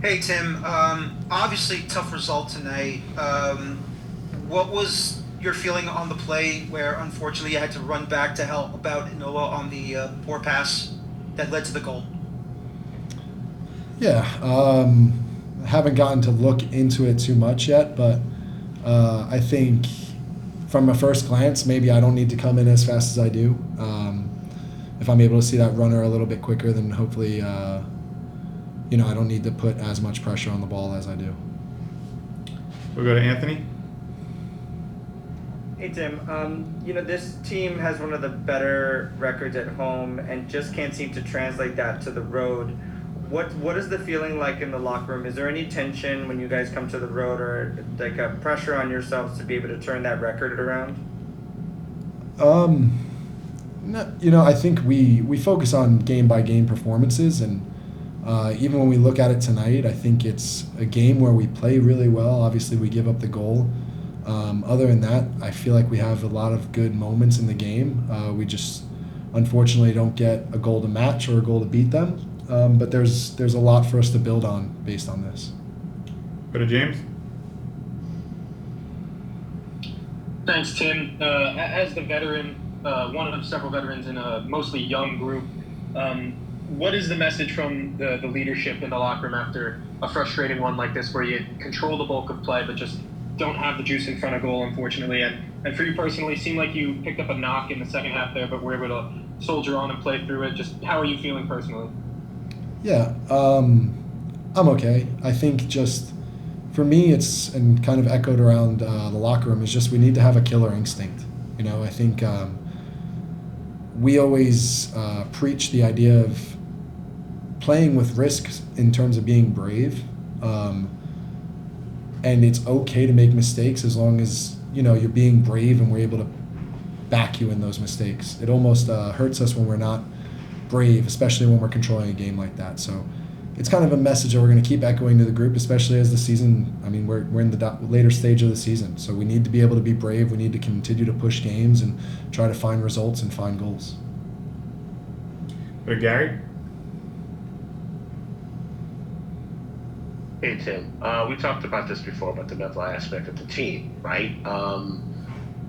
Hey Tim, obviously tough result tonight. What was your feeling on the play where unfortunately you had to run back to help out Noah on the poor pass that led to the goal? Yeah, haven't gotten to look into it too much yet, but I think from a first glance, maybe I don't need to come in as fast as I do. If I'm able to see that runner a little bit quicker, then hopefully, I don't need to put as much pressure on the ball as I do. We'll go to Anthony. Hey Tim, this team has one of the better records at home and just can't seem to translate that to the road. What is the feeling like in the locker room? Is there any tension when you guys come to the road, or like a pressure on yourselves to be able to turn that record around? Um, no, I think we focus on game by game performances, and even when we look at it tonight, I think it's a game where we play really well. Obviously, we give up the goal. Other than that, I feel like we have a lot of good moments in the game. We just unfortunately don't get a goal to match or a goal to beat them. But there's a lot for us to build on based on this. Go to James. Thanks, Tim. As the veteran, one of several veterans in a mostly young group, what is the message from the leadership in the locker room after a frustrating one like this, where you control the bulk of play but just don't have the juice in front of goal, unfortunately? And for you personally, it seemed like you picked up a knock in the second half there, but were able to soldier on and play through it. Just how are you feeling personally? Yeah, I'm okay. I think just for me, it's and kind of echoed around the locker room is just we need to have a killer instinct. I think we always preach the idea of playing with risks in terms of being brave. And it's okay to make mistakes as long as you're being brave and we're able to back you in those mistakes. It almost hurts us when we're not brave, especially when we're controlling a game like that. So it's kind of a message that we're going to keep echoing to the group, especially as the season. I mean, we're in the later stage of the season, so we need to be able to be brave. We need to continue to push games and try to find results and find goals. Go to Gary. Hey Tim, we talked about this before about the mental aspect of the team, right?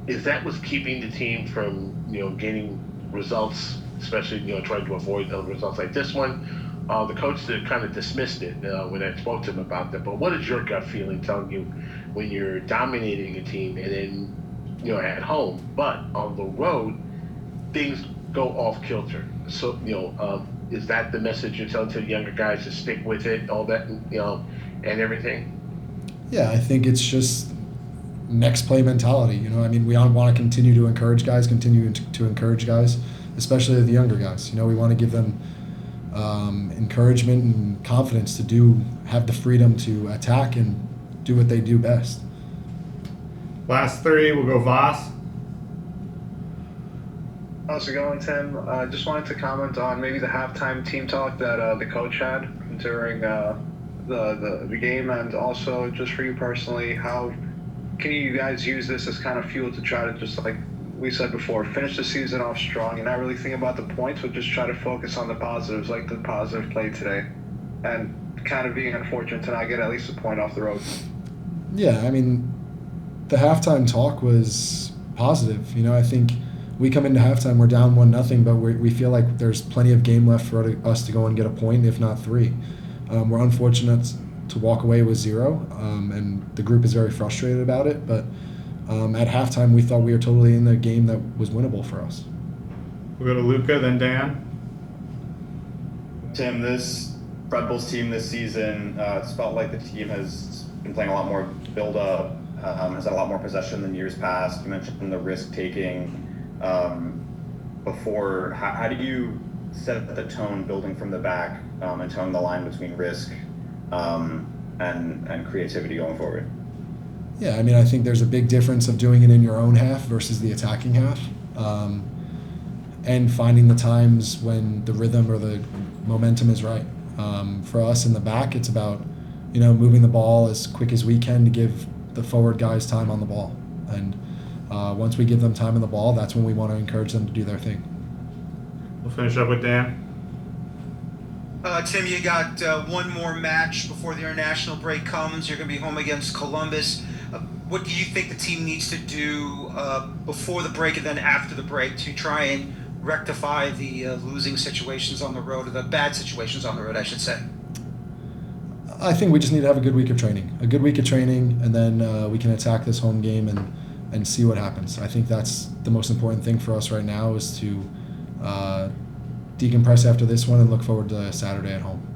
Is that what's keeping the team from gaining results, especially trying to avoid results like this one? The coach kind of dismissed it when I spoke to him about that. But what is your gut feeling telling you when you're dominating a team and then at home, but on the road things go off kilter? So is that the message you're telling to the younger guys to stick with it, all that, and everything? Yeah, I think it's just next play mentality. I mean, we want to continue to encourage guys, especially the younger guys. We want to give them encouragement and confidence to have the freedom to attack and do what they do best. Last three, we'll go Voss. How's it going, Tim? I just wanted to comment on maybe the halftime team talk that the coach had during the game, and also just for you personally, how can you guys use this as kind of fuel to try to, just like we said before, finish the season off strong and not really think about the points, but just try to focus on the positives, like the positive play today, and kind of being unfortunate to not get at least a point off the road? Yeah, I mean, the halftime talk was positive. I think we come into halftime, we're down 1-0, but we feel like there's plenty of game left for us to go and get a point, if not three. We're unfortunate to walk away with 0, and the group is very frustrated about it. But at halftime, we thought we were totally in the game that was winnable for us. We'll go to Luca, then Dan. Tim, this Red Bulls team this season, it's felt like the team has been playing a lot more build-up, has had a lot more possession than years past. You mentioned the risk-taking before. How do you set the tone building from the back and tone the line between risk and creativity going forward? Yeah, I mean, I think there's a big difference of doing it in your own half versus the attacking half, and finding the times when the rhythm or the momentum is right. For us in the back, it's about moving the ball as quick as we can to give the forward guys time on the ball, and once we give them time on the ball, that's when we want to encourage them to do their thing. We'll finish up with Dan. Tim, you got one more match before the international break comes. You're going to be home against Columbus. What do you think the team needs to do before the break and then after the break to try and rectify the losing situations on the road, or the bad situations on the road, I should say? I think we just need to have a good week of training. And then we can attack this home game and see what happens. I think that's the most important thing for us right now, is to decompress after this one and look forward to Saturday at home.